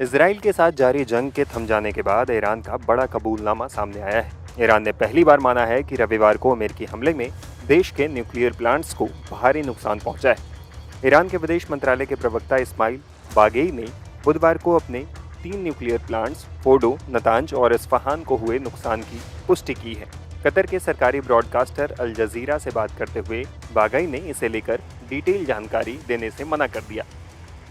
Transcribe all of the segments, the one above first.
Israel के साथ जारी जंग के थम जाने के बाद ईरान का बड़ा कबूलनामा सामने आया है। ईरान ने पहली बार माना है कि रविवार को अमेरिकी हमले में देश के न्यूक्लियर प्लांट्स को भारी नुकसान पहुंचा है। ईरान के विदेश मंत्रालय के प्रवक्ता इस्माइल बागेई ने बुधवार को अपने 3 न्यूक्लियर प्लांट्स फोर्डो, नतांज और इस्फहान को हुए नुकसान की पुष्टि की है। कतर के सरकारी ब्रॉडकास्टर अल जजीरा से बात करते हुए बागई ने इसे लेकर डिटेल जानकारी देने से मना कर दिया,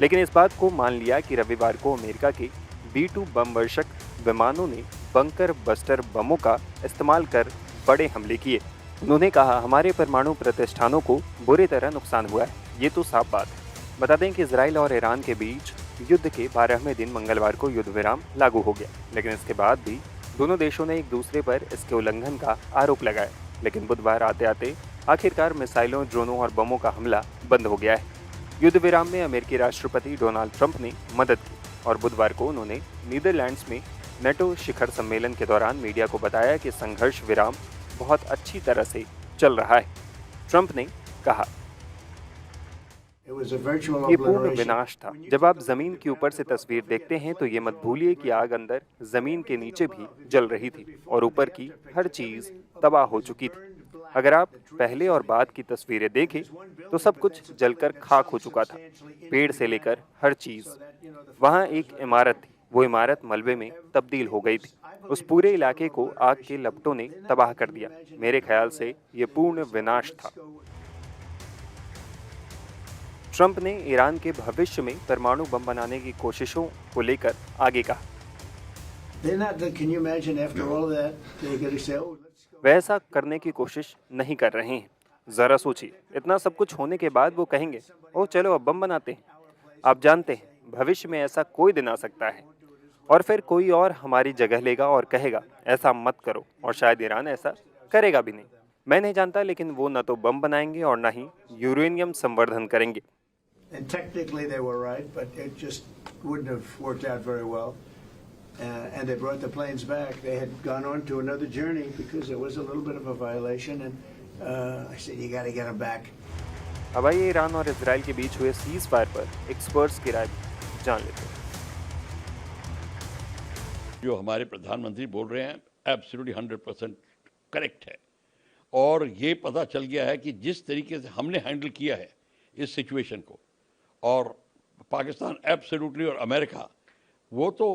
लेकिन इस बात को मान लिया कि रविवार को अमेरिका के B-2 बम वर्षक विमानों ने बंकर बस्टर बमों का इस्तेमाल कर बड़े हमले किए। उन्होंने कहा, हमारे परमाणु प्रतिष्ठानों को बुरी तरह नुकसान हुआ है, ये तो साफ बात है। बता दें कि इसराइल और ईरान के बीच युद्ध के 12वें दिन मंगलवार को युद्ध विराम लागू हो गया, लेकिन इसके बाद भी दोनों देशों ने एक दूसरे पर इसके उल्लंघन का आरोप लगाया। लेकिन बुधवार आते आते आखिरकार मिसाइलों, ड्रोनों और बमों का हमला बंद हो गया है। युद्ध विराम में अमेरिकी राष्ट्रपति डोनाल्ड ट्रंप ने मदद की और बुधवार को उन्होंने नीदरलैंड्स में नेटो शिखर सम्मेलन के दौरान मीडिया को बताया कि संघर्ष विराम बहुत अच्छी तरह से चल रहा है। ट्रंप ने कहा, ये पूर्ण विनाश था। जब आप जमीन के ऊपर से तस्वीर देखते हैं तो ये मत भूलिए कि आग अंदर जमीन के नीचे भी जल रही थी और ऊपर की हर चीज तबाह हो चुकी थी। अगर आप पहले और बाद की तस्वीरें देखें तो सब कुछ जलकर खाक हो चुका था, पेड़ से लेकर हर चीज। वहाँ एक इमारत थी, वो इमारत मलबे में तब्दील हो गई थी। उस पूरे इलाके को आग के लपटों ने तबाह कर दिया। मेरे ख्याल से ये पूर्ण विनाश था। ट्रंप ने ईरान के भविष्य में परमाणु बम बनाने की कोशिशों को लेकर आगे कहा, वह ऐसा करने की कोशिश नहीं कर रहे हैं। जरा सोचिए, इतना सब कुछ होने के बाद वो कहेंगे, ओह चलो अब बम बनाते हैं। आप जानते हैं भविष्य में ऐसा कोई दिन आ सकता है और फिर कोई और हमारी जगह लेगा और कहेगा ऐसा मत करो, और शायद ईरान ऐसा करेगा भी नहीं। मैं नहीं जानता, लेकिन वो न तो बम बनाएंगे और न ही यूरेनियम संवर्धन करेंगे। And technically they were right, but it just wouldn't have worked out very well. And they brought the planes back. They had gone on to another journey because there was a little bit of a violation. And I said, you got to get them back. अब आइए Iran और Israel के बीच हुए cease fire पर experts की राय जान लेते हैं। जो हमारे प्रधानमंत्री बोल रहे हैं एब्सोल्युटली 100% करेक्ट है। और ये पता चल गया है कि जिस तरीके से हमने हैंडल किया है इस सिचुएशन को, और पाकिस्तान एब्सोल्युटली और अमेरिका, वो तो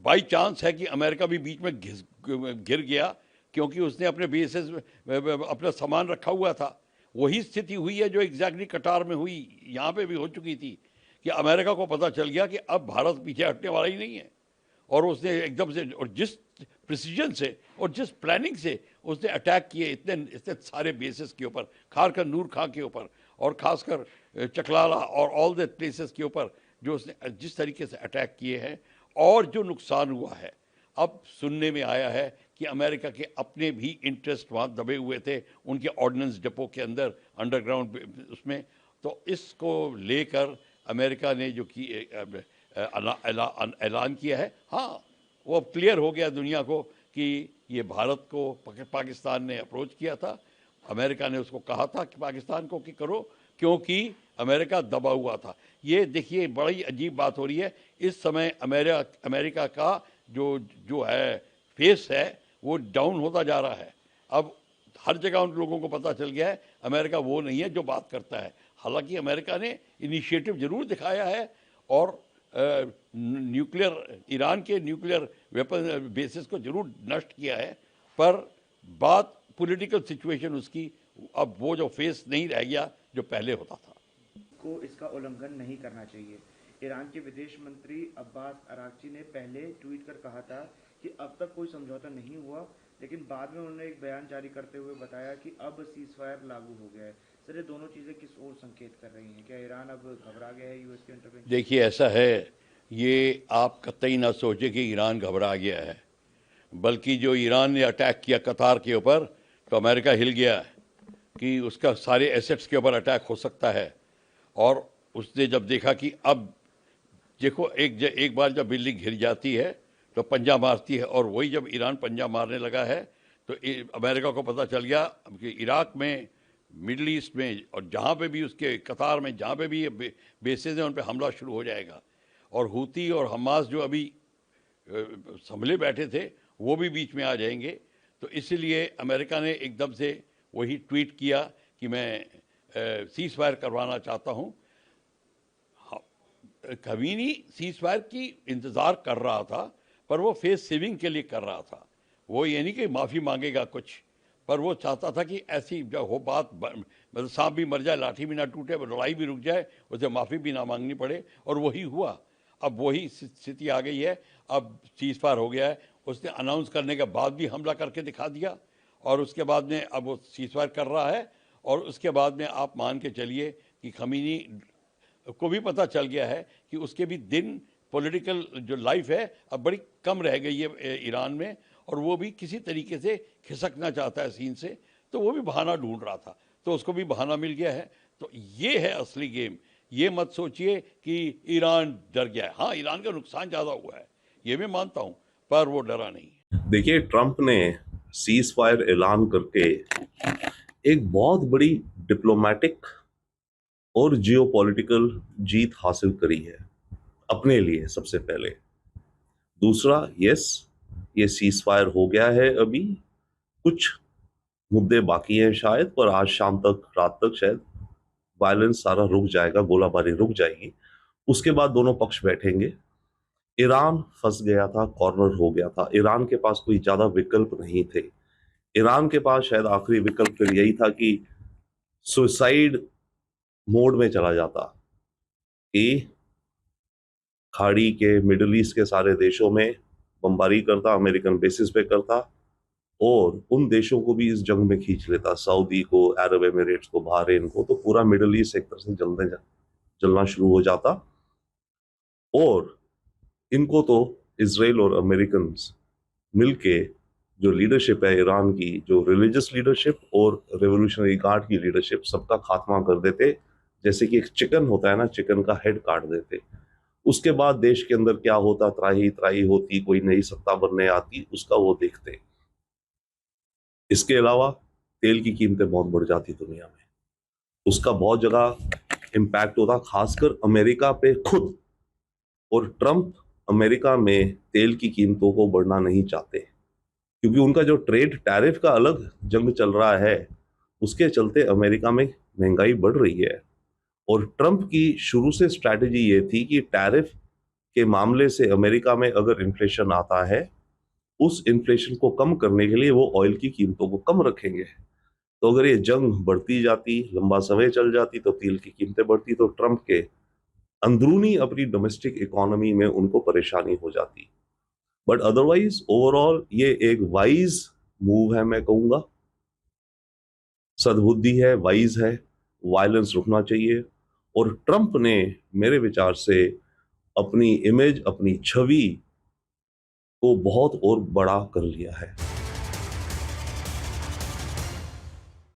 बाई चांस है कि अमेरिका भी बीच में गिर गया क्योंकि उसने अपने बेसेस अपना सामान रखा हुआ था। वही स्थिति हुई है जो एग्जैक्टली कटार में हुई, यहाँ पे भी हो चुकी थी कि अमेरिका को पता चल गया कि अब भारत पीछे हटने वाला ही नहीं है, और उसने एकदम से और जिस प्रिसीजन से और जिस प्लानिंग से उसने अटैक किए इतने सारे बेसिस के ऊपर, खासकर नूर खां के ऊपर और खासकर चकलाला और ऑल द प्लेसेस के ऊपर, जो उसने जिस तरीके से अटैक किए हैं और जो नुकसान हुआ है। अब सुनने में आया है कि अमेरिका के अपने भी इंटरेस्ट वहाँ दबे हुए थे उनके ऑर्डिनेंस डिपो के अंदर, अंडरग्राउंड उसमें। तो इसको लेकर अमेरिका ने जो की ऐलान किया है, हाँ वो अब क्लियर हो गया दुनिया को कि ये भारत को पाकिस्तान ने अप्रोच किया था। अमेरिका ने उसको कहा था कि पाकिस्तान को कि करो, क्योंकि अमेरिका दबा हुआ था। ये देखिए बड़ी अजीब बात हो रही है इस समय। अमेरिका का जो है फेस है वो डाउन होता जा रहा है। अब हर जगह उन लोगों को पता चल गया है अमेरिका वो नहीं है जो बात करता है। हालांकि अमेरिका ने इनिशिएटिव जरूर दिखाया है और न्यूक्लियर, ईरान के न्यूक्लियर वेपन बेसिस को जरूर नष्ट किया है, पर बात पॉलिटिकल सिचुएशन उसकी अब वो जो फेस नहीं रह गया जो पहले होता था। को इसका उल्लंघन नहीं करना चाहिए। ईरान के विदेश मंत्री अब्बास अरागची ने पहले ट्वीट कर कहा था कि अब तक कोई समझौता नहीं हुआ, लेकिन बाद में उन्होंने एक बयान जारी करते हुए बताया कि अब सीज फायर लागू हो गया है। सर, ये दोनों चीज़ें किस ओर संकेत कर रही हैं? क्या ईरान अब घबरा गया है यूएस के इंटरवेंशन? देखिए ऐसा है, ये आप कतई ना सोचे कि ईरान घबरा गया है, बल्कि जो ईरान ने अटैक किया कतार के ऊपर तो अमेरिका हिल गया है कि उसका सारे एसेट्स के ऊपर अटैक हो सकता है। और उसने जब देखा कि अब देखो एक बार जब बिल्डिंग घिर जाती है तो पंजा मारती है, और वही जब ईरान पंजा मारने लगा है तो अमेरिका को पता चल गया कि इराक में, मिडल ईस्ट में और जहाँ पे भी उसके कतार में जहाँ पे भी बेसेस हैं उन पे हमला शुरू हो जाएगा। और हूती और हमास जो अभी संभले बैठे थे वो भी बीच में आ जाएंगे। तो इसलिए अमेरिका ने एकदम से वही ट्वीट किया कि मैं सीज फायर करवाना चाहता हूँ। खमीनी सीज फायर की इंतज़ार कर रहा था, पर वो फेस सेविंग के लिए कर रहा था। वो ये नहीं कि माफ़ी मांगेगा कुछ, पर वो चाहता था कि ऐसी जब हो बात, मतलब सांप भी मर जाए लाठी भी ना टूटे, लड़ाई भी रुक जाए, उसे माफ़ी भी ना मांगनी पड़े, और वही हुआ। अब वही स्थिति आ गई है। अब सीज फायर हो गया है। उसने अनाउंस करने के बाद भी हमला करके दिखा दिया, और उसके बाद में अब वो सीज फायर कर रहा है। और उसके बाद में आप मान के चलिए कि खमीनी को भी पता चल गया है कि उसके भी दिन, पॉलिटिकल जो लाइफ है अब बड़ी कम रह गई है ईरान में, और वो भी किसी तरीके से खिसकना चाहता है सीन से। तो वो भी बहाना ढूंढ रहा था, तो उसको भी बहाना मिल गया है। तो ये है असली गेम। ये मत सोचिए कि ईरान डर गया है। हाँ, ईरान का नुकसान ज़्यादा हुआ है, ये मैं मानता हूँ, पर वो डरा नहीं। देखिए, ट्रंप ने सीज फायर ऐलान करके एक बहुत बड़ी डिप्लोमेटिक और जियोपॉलिटिकल जीत हासिल करी है अपने लिए सबसे पहले। दूसरा, यस, ये सीज फायर हो गया है। अभी कुछ मुद्दे बाकी हैं शायद, पर आज शाम तक, रात तक शायद वायलेंस सारा रुक जाएगा, गोलाबारी रुक जाएगी। उसके बाद दोनों पक्ष बैठेंगे। ईरान फंस गया था, कॉर्नर हो गया था। ईरान के पास कोई ज्यादा विकल्प नहीं थे। ईरान के पास शायद आखिरी विकल्प फिर यही था कि सुसाइड मोड में चला जाता, कि खाड़ी के, मिडिल ईस्ट के सारे देशों में बमबारी करता, अमेरिकन बेसिस पे करता, और उन देशों को भी इस जंग में खींच लेता, सऊदी को, अरब एमिरेट्स को, बहरीन को। तो पूरा मिडिल ईस्ट एक तरह से जलना शुरू हो जाता। और इनको तो इजराइल और अमेरिकन मिलके जो लीडरशिप है ईरान की, जो रिलीजियस लीडरशिप और रेवोल्यूशनरी गार्ड की लीडरशिप, सबका खात्मा कर देते। जैसे कि एक चिकन होता है ना, चिकन का हेड काट देते। उसके बाद देश के अंदर क्या होता, त्राही त्राही होती, कोई नई सत्ता बनने आती, उसका वो देखते। इसके अलावा तेल की कीमतें बहुत बढ़ जाती दुनिया में, उसका बहुत जगह इम्पैक्ट होता, खासकर अमेरिका पे खुद। और ट्रंप अमेरिका में तेल की कीमतों को बढ़ना नहीं चाहते, क्योंकि उनका जो ट्रेड टैरिफ का अलग जंग चल रहा है, उसके चलते अमेरिका में महंगाई बढ़ रही है। और ट्रंप की शुरू से स्ट्रैटेजी ये थी कि टैरिफ के मामले से अमेरिका में अगर इन्फ्लेशन आता है, उस इन्फ्लेशन को कम करने के लिए वो ऑयल की कीमतों को कम रखेंगे। तो अगर ये जंग बढ़ती जाती, लंबा समय चल जाती, तो तेल की कीमतें बढ़ती, तो ट्रंप के अंदरूनी अपनी डोमेस्टिक इकोनॉमी में उनको परेशानी हो जाती। बट अदरवाइज ओवरऑल ये एक वाइज मूव है, मैं कहूंगा। सद्बुद्धि है, वाइज है, वायलेंस रुकना चाहिए। और ट्रंप ने मेरे विचार से अपनी इमेज, अपनी छवि को बहुत और बड़ा कर लिया है।